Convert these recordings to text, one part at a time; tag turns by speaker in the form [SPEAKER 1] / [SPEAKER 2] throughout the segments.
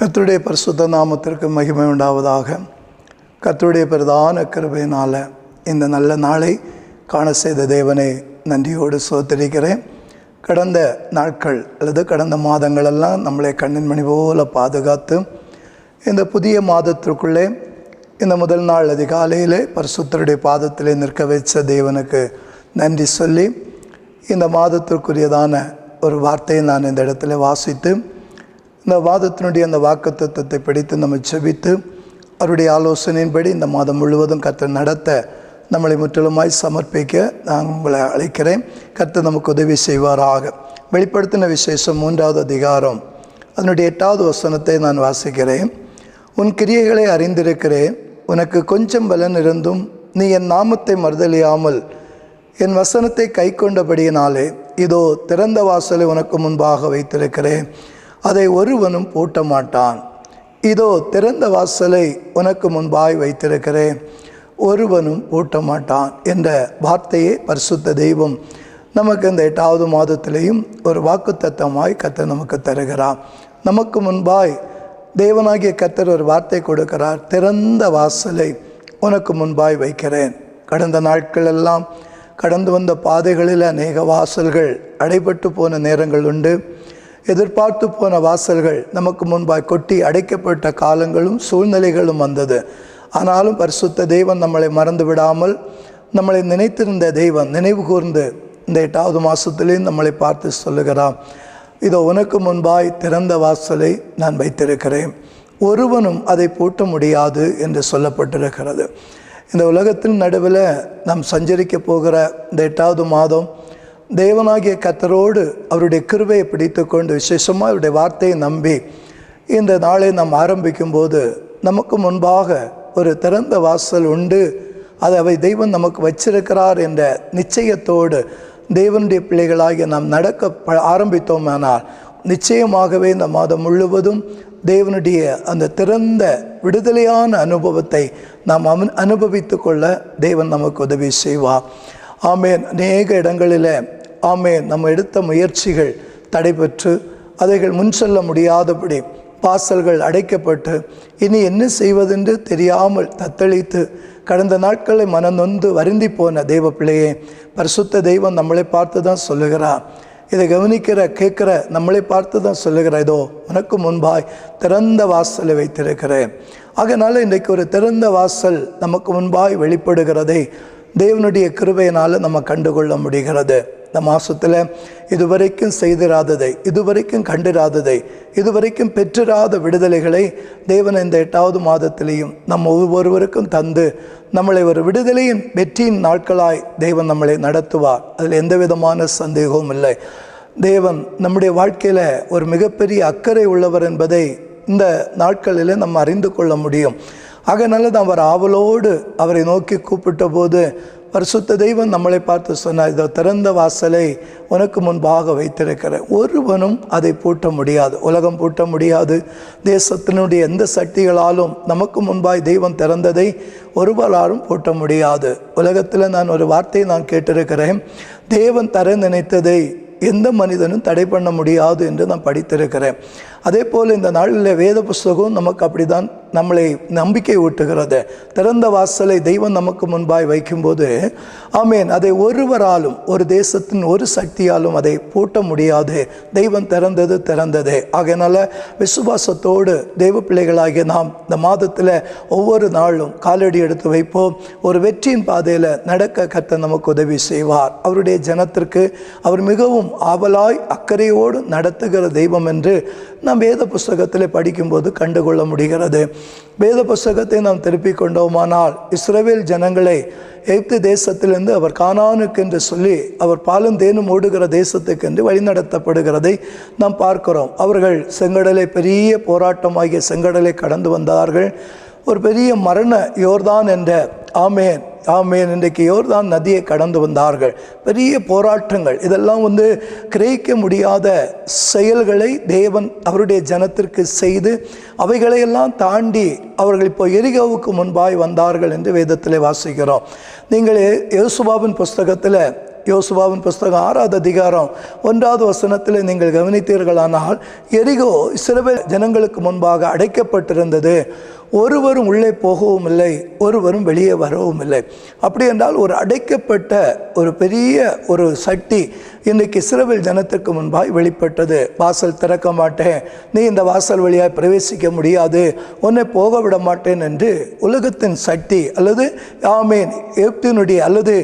[SPEAKER 1] கர்த்தருடைய பரிசுத்த நாமத்திற்கு மகிமை உண்டாவதாக. கர்த்தருடைய பிரதான கிருபையினால் இந்த நல்ல நாளை காண செய்த தேவனை நன்றியோடு ஸ்தோத்திரிக்கிறேன். கடந்த நாட்கள் அல்லது கடந்த மாதங்களெல்லாம் நம்மளை கண்ணின் மணி போல பாதுகாத்து இந்த புதிய மாதத்திற்குள்ளே இந்த முதல் நாள் அதிகாலையிலே பரிசுத்தருடைய பாதத்திலே நிற்க வைத்த தேவனுக்கு நன்றி சொல்லி இந்த மாதத்திற்குரியதான ஒரு வார்த்தையை நான் இந்த இடத்துல வாசித்து இந்த மாதத்தினுடைய அந்த வாக்குத்தத்தத்தை படித்து நம்ம செபித்து அவருடைய ஆலோசனையின்படி இந்த மாதம் முழுவதும் கர்த்தர் நடத்த நம்மளை முற்றிலுமாய் சமர்ப்பிக்க நான் உங்களை அழைக்கிறேன். கர்த்தர் நமக்கு உதவி செய்வாராக. வெளிப்படுத்தின விசேஷம் 3வது அதிகாரம் அதனுடைய 8வது வசனத்தை நான் வாசிக்கிறேன். உன் கிரியைகளை அறிந்திருக்கிறேன். உனக்கு கொஞ்சம் பலன் இருந்தும் நீ என் நாமத்தை மறுதலியாமல் என் வசனத்தை கை கொண்டபடியினாலே இதோ திறந்த வாசலை உனக்கு முன்பாக வைத்திருக்கிறேன், அதை ஒருவனும் பூட்ட மாட்டான். இதோ திறந்த வாசலை உனக்கு முன்பாய் வைத்திருக்கிறேன், ஒருவனும் பூட்ட மாட்டான் என்ற வார்த்தையை பரிசுத்த தெய்வம் நமக்கு இந்த 8வது மாதத்திலேயும் ஒரு வாக்குத்தத்தமாய் கர்த்தர் நமக்கு தருகிறார். நமக்கு முன்பாய் தேவனாகிய கர்த்தர் ஒரு வார்த்தை கொடுக்கிறார். திறந்த வாசலை உனக்கு முன்பாய் வைக்கிறேன். கடந்த நாட்களெல்லாம் கடந்து வந்த பாதைகளில் அநேக வாசல்கள் அடைபட்டு போன நேரங்கள் உண்டு. எதிர்பார்த்து போன வாசல்கள் நமக்கு முன்பாய் கொட்டி அடைக்கப்பட்ட காலங்களும் சூழ்நிலைகளும் வந்தது. ஆனாலும் பரிசுத்த தெய்வம் நம்மளை மறந்து விடாமல் நம்மளை நினைத்திருந்த தெய்வம் நினைவு கூர்ந்து இந்த 8வது மாதத்திலேயும் நம்மளை பார்த்து சொல்லுகிறார், இதோ உனக்கு முன்பாய் திறந்த வாசலை நான் வைத்திருக்கிறேன், ஒருவனும் அதை பூட்ட முடியாது என்று சொல்லப்பட்டிருக்கிறது. இந்த உலகத்தின் நடுவில் நாம் சஞ்சரிக்க போகிற இந்த 8வது மாதம் தேவனாகிய கர்த்தரோடு அவருடைய கிருபையை பிடித்து கொண்டு விசேஷமாக அவருடைய வார்த்தையை நம்பி இந்த நாளை நாம் ஆரம்பிக்கும்போது நமக்கு முன்பாக ஒரு திறந்த வாசல் உண்டு, அதை தெய்வம் நமக்கு வச்சிருக்கிறார் என்ற நிச்சயத்தோடு தேவனுடைய பிள்ளைகளாகிய நாம் நடக்க ஆரம்பித்தோமானால் நிச்சயமாகவே இந்த மாதம் முழுவதும் தேவனுடைய அந்த திறந்த விடுதலையான அனுபவத்தை நாம் அனுபவித்து கொள்ள தேவன் நமக்கு உதவி செய்வார். ஆமேன். அநேக இடங்களில் ஆமேன் நம்ம எடுத்த முயற்சிகள் தடைபெற்று அதைகள் முன் செல்ல முடியாதபடி வாசல்கள் அடைக்கப்பட்டு இனி என்ன செய்வதென்று தெரியாமல் தத்தளித்து கடந்த நாட்களை மனநொந்து வருந்தி போன தெய்வ பிள்ளையே, பரிசுத்த தெய்வம் நம்மளை பார்த்து தான் சொல்லுகிறார். இதை கவனிக்கிற கேட்குற நம்மளை பார்த்து தான் சொல்லுகிறார், இதோ உனக்கு முன்பாய் திறந்த வாசலை வைத்திருக்கிறேன். அதனால் இன்றைக்கு ஒரு திறந்த வாசல் நமக்கு முன்பாய் வெளிப்படுகிறதை தேவனுடைய கிருபையினால் நம்ம கண்டுகொள்ள முடிகிறது. இந்த மாதத்தில் இதுவரைக்கும் செய்திராததை, இதுவரைக்கும் கண்டிராததை, இதுவரைக்கும் பெற்றிராத விடுதலைகளை தேவன் இந்த 8வது மாதத்திலையும் நம்ம ஒவ்வொருவருக்கும் தந்து நம்மளை ஒரு விடுதலையின் வெற்றியின் நாட்களாய் தேவன் நம்மளை நடத்துவார். அதில் எந்த விதமான சந்தேகமும் இல்லை. தேவன் நம்முடைய வாழ்க்கையில் ஒரு மிகப்பெரிய அக்கறை உள்ளவர் என்பதை இந்த நாட்களில் நம்ம அறிந்து கொள்ள முடியும். அதனால தான் அவர் ஆவலோடு அவரை நோக்கி கூப்பிட்ட போது பரிசுத்த தெய்வம் நம்மளை பார்த்து சொன்னார், இதோ திறந்த வாசலை உனக்கு முன்பாக வைத்திருக்கிறேன், ஒருவனும் அதை பூட்ட முடியாது. உலகம் பூட்ட முடியாது. தேசத்தினுடைய எந்த சக்திகளாலும் நமக்கு முன்பாய் தெய்வம் திறந்ததை ஒருவராலும் பூட்ட முடியாது. உலகத்தில் நான் ஒரு வார்த்தையை நான் கேட்டிருக்கிறேன், தேவன் தர நினைத்ததை எந்த மனிதனும் தடை பண்ண முடியாது என்று நான் படித்திருக்கிறேன். அதே போல் இந்த நாளில் வேத புஸ்தகம் நமக்கு அப்படி தான் நம்மளை நம்பிக்கை ஊட்டுகிறது. திறந்த வாசலை தெய்வம் நமக்கு முன்பாய் வைக்கும்போது ஆமேன், அதை ஒருவராலும் ஒரு தேசத்தின் ஒரு சக்தியாலும் அதை பூட்ட முடியாது. தெய்வம் திறந்தது. ஆகையினால விசுவாசத்தோடு தெய்வ பிள்ளைகளாகிய நாம் இந்த மாதத்தில் ஒவ்வொரு நாளும் காலடி எடுத்து வைப்போம். ஒரு வெற்றியின் பாதையில் நடக்க கர்த்தர் நமக்கு உதவி செய்வார். அவருடைய ஜனத்திற்கு அவர் மிகவும் ஆவலாய் அக்கறையோடு நடத்துகிற தெய்வம் என்று நாம் வேத புஸ்தகத்தில் படிக்கும்போது கண்டுகொள்ள முடிகிறது. வேத புஸ்தகத்தை நாம் திருப்பிக் கொண்டோமானால் இஸ்ரவேல் ஜனங்களை எகிப்து தேசத்திலிருந்து அவர் கானானுக்கு என்று சொல்லி அவர் பாலும் தேனும் ஓடுகிற தேசத்துக்கு என்று வழிநடத்தப்படுகிறதை நாம் பார்க்கிறோம். அவர்கள் செங்கடலை பெரிய போராட்டமாகிய செங்கடலை கடந்து வந்தார்கள். ஒரு பெரிய மரண யோர்தான் என்ற ஆமேன் இன்றைக்கு யோர்தான் நதியை கடந்து வந்தார்கள். பெரிய போராட்டங்கள், இதெல்லாம் கிரகிக்க முடியாத செயல்களை தேவன் அவருடைய ஜனத்திற்கு செய்து அவைகளையெல்லாம் தாண்டி அவர்கள் இப்போ எரிகோவுக்கு முன்பாய் வந்தார்கள் என்று வேதத்தில் வாசிக்கிறோம். நீங்கள் யோசுவாவின் புஸ்தகத்தில் யோசுவாவின் புஸ்தகம் 6வது அதிகாரம் 1வது வசனத்தில் நீங்கள் கவனித்தீர்களானால், எரிகோ இஸ்ரவேல் ஜனங்களுக்கு முன்பாக அடைக்கப்பட்டிருந்தது, ஒருவரும் உள்ளே போகவும் இல்லை, ஒருவரும் வெளியே வரவும் இல்லை. அப்படி என்றால் ஒரு அடைக்கப்பட்ட ஒரு பெரிய ஒரு சட்டி இன்றைக்கு இஸ்ரவேல் ஜனத்திற்கு முன்பாய் வெளிப்பட்டது. வாசல் திறக்க மாட்டேன், நீ இந்த வாசல் வழியாக பிரவேசிக்க முடியாது, உன்னை போக விட மாட்டேன் என்று உலகத்தின் சக்தி அல்லது எகிப்தினுடைய அல்லது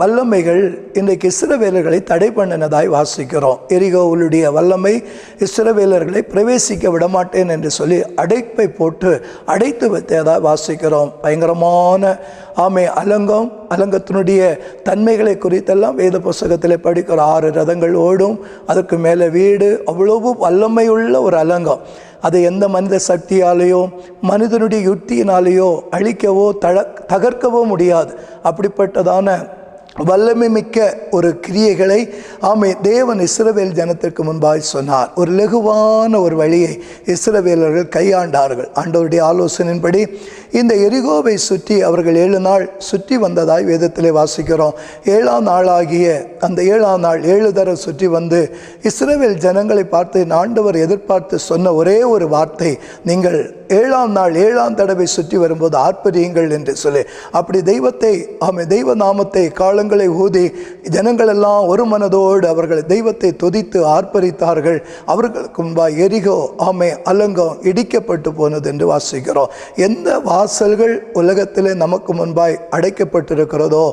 [SPEAKER 1] வல்லமைகள் இன்றைக்கு இஸ்ரவேலர்களை தடை பண்ணினதாய் வாசிக்கிறோம். எரிகோவுடைய வல்லமை இஸ்ரவேலர்களை பிரவேசிக்க விடமாட்டேன் என்று சொல்லி அடைப்பை போட்டு அடைத்து வைத்ததாக வாசிக்கிறோம். பயங்கரமான அலங்கத்தினுடைய தன்மைகளை குறித்தெல்லாம் வேத புஸ்தகத்தில் படிக்கிற 6 ரதங்கள் ஓடும், அதற்கு மேலே வீடு, அவ்வளவு வல்லமையுள்ள ஒரு அலங்கம். அதை எந்த மனித சக்தியாலேயோ மனிதனுடைய யுக்தியினாலேயோ அழிக்கவோ தகர்க்கவோ முடியாது. அப்படிப்பட்டதான வல்லமை மிக்க ஒரு கிரியைகளை தேவன் இஸ்ரவேல் ஜனத்திற்கு முன்பாய் சொன்னார். ஒரு லகுவான ஒரு வழியை இஸ்ரவேலர்கள் கையாண்டார்கள். ஆண்டவருடைய ஆலோசனையின்படி இந்த எரிகோவை சுற்றி அவர்கள் 7 நாள் சுற்றி வந்ததாய் வேதத்திலே வாசிக்கிறோம். 7ஆம் நாளாகிய அந்த 7ஆம் நாள் 7 தடவை சுற்றி வந்து இஸ்ரவேல் ஜனங்களை பார்த்து ஆண்டவர் எதிர்பார்த்து சொன்ன ஒரே ஒரு வார்த்தை, நீங்கள் 7ஆம் நாள் 7ஆம் தடவை சுற்றி வரும்போது ஆர்ப்பரியுங்கள் என்று சொல்லி, அப்படி தெய்வத்தை தெய்வ நாமத்தை காலங்களை ஊதி ஜனங்கள் எல்லாம் ஒரு மனதோடு அவர்கள் தெய்வத்தை துதித்து ஆர்ப்பரித்தார்கள். அவர்களுக்கு முன்பாக எரிகோ அலங்கம் இடிக்கப்பட்டு போனது என்று வாசிக்கிறோம். எந்த வாசல்கள் உலகத்திலே நமக்கு முன்பாய் அடைக்கப்பட்டிருக்கிறதோ,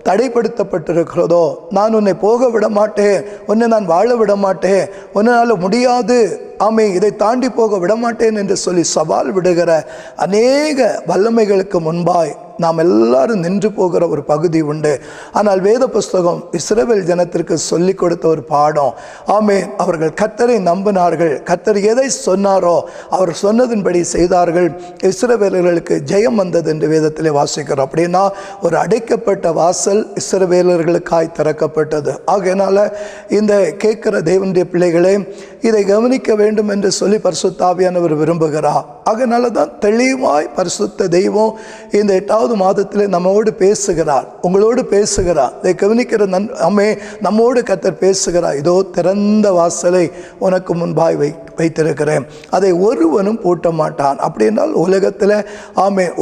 [SPEAKER 1] தடைப்படுத்தப்பட்டிருக்கிறதோ, நான் உன்னை போக விட மாட்டேன், உன்னை நான் வாழ விட மாட்டேன், உன்னால் முடியாது, இதை தாண்டி போக விடமாட்டேன் என்று சொல்லி சவால் விடுகிற அநேக வல்லமைகளுக்கு முன்பாய் நாம் எல்லாரும் நின்று போகிற ஒரு பகுதி உண்டு. ஆனால் வேத புஸ்தகம் இஸ்ரவேல் ஜனத்திற்கு சொல்லிக் கொடுத்த ஒரு பாடம். அவர்கள் கர்த்தரை நம்பினார்கள். கர்த்தர் எதை சொன்னாரோ அவர் சொன்னதின்படி செய்தார்கள். இஸ்ரவேலர்களுக்கு ஜெயம் வந்தது என்று வேதத்திலே வாசிக்கிறோம். அப்படின்னா ஒரு அடைக்கப்பட்ட வாசல் இஸ்ரவேலர்களுக்காய் திறக்கப்பட்டது. ஆகையினால இந்த கேட்கிற தேவனுடைய பிள்ளைகளே, இதை கவனிக்க வேண்டும் என்று சொல்லி பரிசுத்த ஆவியானவர் விரும்புகிறார். அதனால தான் தெளிவாய் பரிசுத்த தெய்வம் இந்த 8வது மாதத்தில் நம்மோடு பேசுகிறார், உங்களோடு பேசுகிறார். இதை கவனிக்கிற நம்மோடு கர்த்தர் பேசுகிறார். இதோ திறந்த வாசலை உனக்கு முன்பாய் வைத்திருக்கிறேன், அதை ஒருவனும் பூட்ட மாட்டான். அப்படின்னால் உலகத்தில்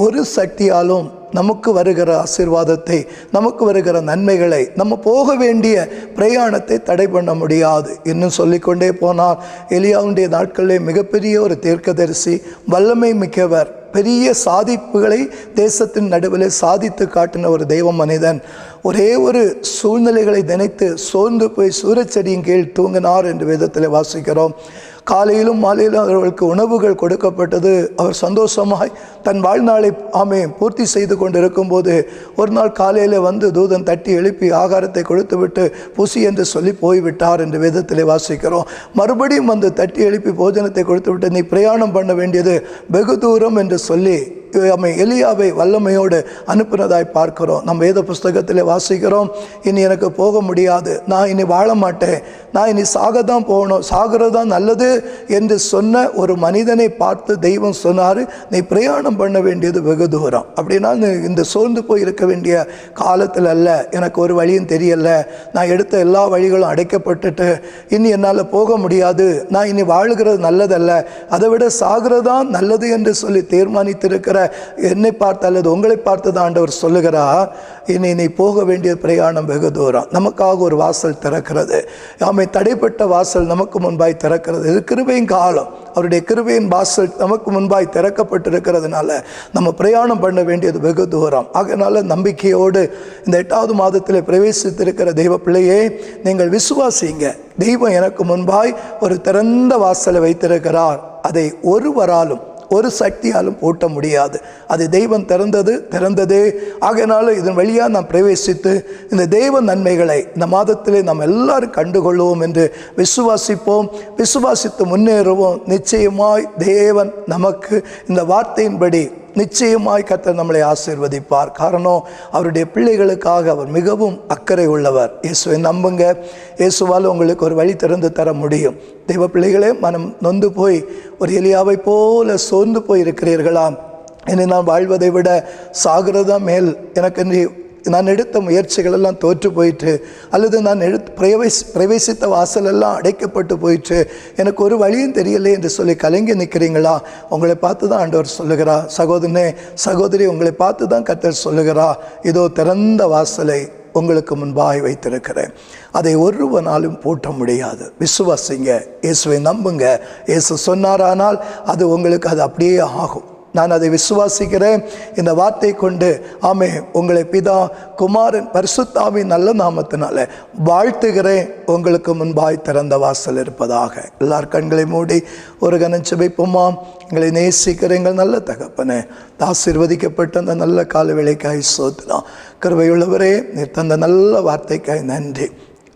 [SPEAKER 1] ஒரு சக்தியாலும் நமக்கு வருகிற ஆசீர்வாதத்தை, நமக்கு வருகிற நன்மைகளை, நம்ம போக வேண்டிய பிரயாணத்தை தடை பண்ண முடியாது. இன்னும் சொல்லிக்கொண்டே போனால், எலியாவுடைய நாட்களிலே மிகப்பெரிய ஒரு தீர்க்கதரிசி, வல்லமை மிக்கவர், பெரிய சாதிப்புகளை தேசத்தின் நடுவில் சாதித்து காட்டின ஒரு தெய்வ மனிதன், ஒரே ஒரு சூழ்நிலைகளை நினைத்து சோர்ந்து போய் சூரச்செடியின் கீழ் தூங்கினார் என்று வேதத்தில் வாசிக்கிறோம். காலையிலும் மாலையிலும் அவர்களுக்கு உணவுகள் கொடுக்கப்பட்டது. அவர் சந்தோஷமாய் தன் வாழ்நாளை பூர்த்தி செய்து கொண்டு இருக்கும்போது ஒரு நாள் காலையில் வந்து தூதன் தட்டி எழுப்பி ஆகாரத்தை கொடுத்து விட்டு புசி என்று சொல்லி போய்விட்டார் என்று வேதத்திலே வாசிக்கிறோம். மறுபடியும் வந்து தட்டி எழுப்பி போஜனத்தை கொடுத்து விட்டு நீ பிரயாணம் பண்ண வேண்டியது வெகு தூரம் என்று சொல்லி எலியாவை வல்லமையோடு அனுப்பினதாய் பார்க்கிறோம். நம்ம வேத புஸ்தகத்தில் வாசிக்கிறோம், இனி எனக்கு போக முடியாது, நான் இனி வாழ மாட்டேன், நான் இனி சாகத்தான் போகணும், சாகிறது தான் நல்லது என்று சொன்ன ஒரு மனிதனை பார்த்து தெய்வம் சொன்னார், நீ பிரயாணம் பண்ண வேண்டியது வெகு தூரம். அப்படின்னா இந்த சோர்ந்து போய் இருக்க வேண்டிய காலத்தில் அல்ல, எனக்கு ஒரு வழியும் தெரியல, நான் எடுத்த எல்லா வழிகளும் அடைக்கப்பட்டுட்டு இனி என்னால் போக முடியாது, நான் இனி வாழுகிறது நல்லதல்ல, அதை விட சாகிறது தான் நல்லது என்று சொல்லி தீர்மானித்திருக்கிற என்னை பார்த்து அல்லது உங்களை பார்த்து தான் ஆண்டவர் சொல்லுகிறார், இனி நீ போக வேண்டிய பிரயாணம் வெகு தூரம். நமக்காக ஒரு வாசல் திறக்கிறது. தடைப்பட்ட வாசல் நமக்கு முன்பாய் திறக்கிறது. இது கிருபையின் காலம். அவருடைய கிருபையின் வாசல் நமக்கு முன்பாய் திறக்கப்பட்டிருக்கிறதுனால நம்ம பிரயாணம் பண்ண வேண்டியது வெகு தூரம். அதனால நம்பிக்கையோடு இந்த 8வது மாதத்தில் பிரவேசித்திருக்கிற தெய்வ பிள்ளையே, நீங்கள் விசுவாசிங்க. தெய்வம் எனக்கு முன்பாய் ஒரு திறந்த வாசலை வைத்திருக்கிறார். அதை ஒருவராலும் ஒரு சக்தியாலும் பூட்ட முடியாது. அது தெய்வம் திறந்ததே. ஆகையினால இதன் வழியாக நாம் பிரவேசித்து இந்த தெய்வ நன்மைகளை இந்த மாதத்திலே நாம் எல்லாரும் கண்டுகொள்வோம் என்று விசுவாசிப்போம். விசுவாசித்து முன்னேறுவோம். நிச்சயமாய் தேவன் நமக்கு இந்த வார்த்தையின்படி நிச்சயமாய் கர்த்தர் நம்மளை ஆசீர்வதிப்பார். காரணம், அவருடைய பிள்ளைகளுக்காக அவர் மிகவும் அக்கறை உள்ளவர். இயேசுவை நம்புங்க. இயேசுவால் உங்களுக்கு ஒரு வழி திறந்து தர முடியும். தெய்வ பிள்ளைகளே, மனம் நொந்து போய் ஒரு எலியாவை போல சோர்ந்து போய் இருக்கிறீர்களா? இனி நான் வாழ்வதை விட சாகிறதா மேல், எனக்கு நான் எடுத்த முயற்சிகள் எல்லாம் தோற்று போயிட்டு, அல்லது நான் பிரவேசித்த வாசல் எல்லாம் அடைக்கப்பட்டு போயிட்டு, எனக்கு ஒரு வழியும் தெரியலை என்று சொல்லி கலங்கி நிற்கிறீங்களா? உங்களை பார்த்து தான் ஆண்டவர் சொல்லுகிறா, சகோதரனே சகோதரி, உங்களை பார்த்து தான் கர்த்தர் சொல்லுகிறா, இதோ திறந்த வாசலை உங்களுக்கு முன்பாய் வைத்திருக்கிறேன், அதை ஒருவனாலும் பூட்ட முடியாது. விசுவாசிங்க, இயேசுவை நம்புங்க. இயேசு சொன்னாரானால் அது உங்களுக்கு அது அப்படியே ஆகும். நான் அதை விசுவாசிக்கிறேன். இந்த வார்த்தை கொண்டு ஆமே உங்களை பிதா குமாரன் பரிசுத்தாவின் நல்ல நாமத்தினால வாழ்த்துகிறேன். உங்களுக்கு முன்பாய் திறந்த வாசல் இருப்பதாக. எல்லார் கண்களை மூடி ஒரு கணம் ஜெபிப்போமா? எங்களை நேசிக்கிற எங்கள் நல்ல தகப்பனே, ஆசீர்வதிக்கப்பட்ட அந்த நல்ல கால வேளைக்காய் ஸ்தோத்திரம். கிருபையுள்ளவரே, நீர் தந்த நல்ல வார்த்தைக்காய் நன்றி.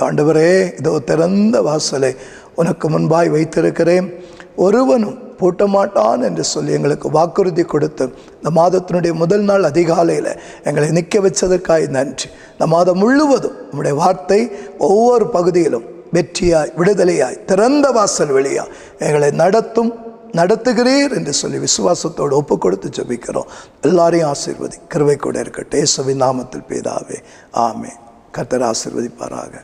[SPEAKER 1] ஆண்டவரே, இதோ திறந்த வாசலை உனக்கு முன்பாய் வைத்திருக்கிறேன், ஒருவனும் பூட்ட மாட்டான் என்று சொல்லி எங்களுக்கு வாக்குறுதி கொடுத்து இந்த மாதத்தினுடைய முதல் நாள் அதிகாலையில் எங்களை நிற்க வச்சதற்காய் நன்றி. இந்த மாதம் முழுவதும் நம்முடைய வார்த்தை ஒவ்வொரு பகுதியிலும் வெற்றியாய், விடுதலையாய், திறந்த வாசல் வழியாய் எங்களை நடத்துகிறீர் என்று சொல்லி விசுவாசத்தோடு ஒப்பு கொடுத்து ஜெபிக்கிறோம். எல்லாரையும் ஆசீர்வதி, கிருபை கூட இருக்கட்டும். இயேசுவின் நாமத்தில் பிதாவே, ஆமென். கர்த்தர் ஆசீர்வதிப்பாராக.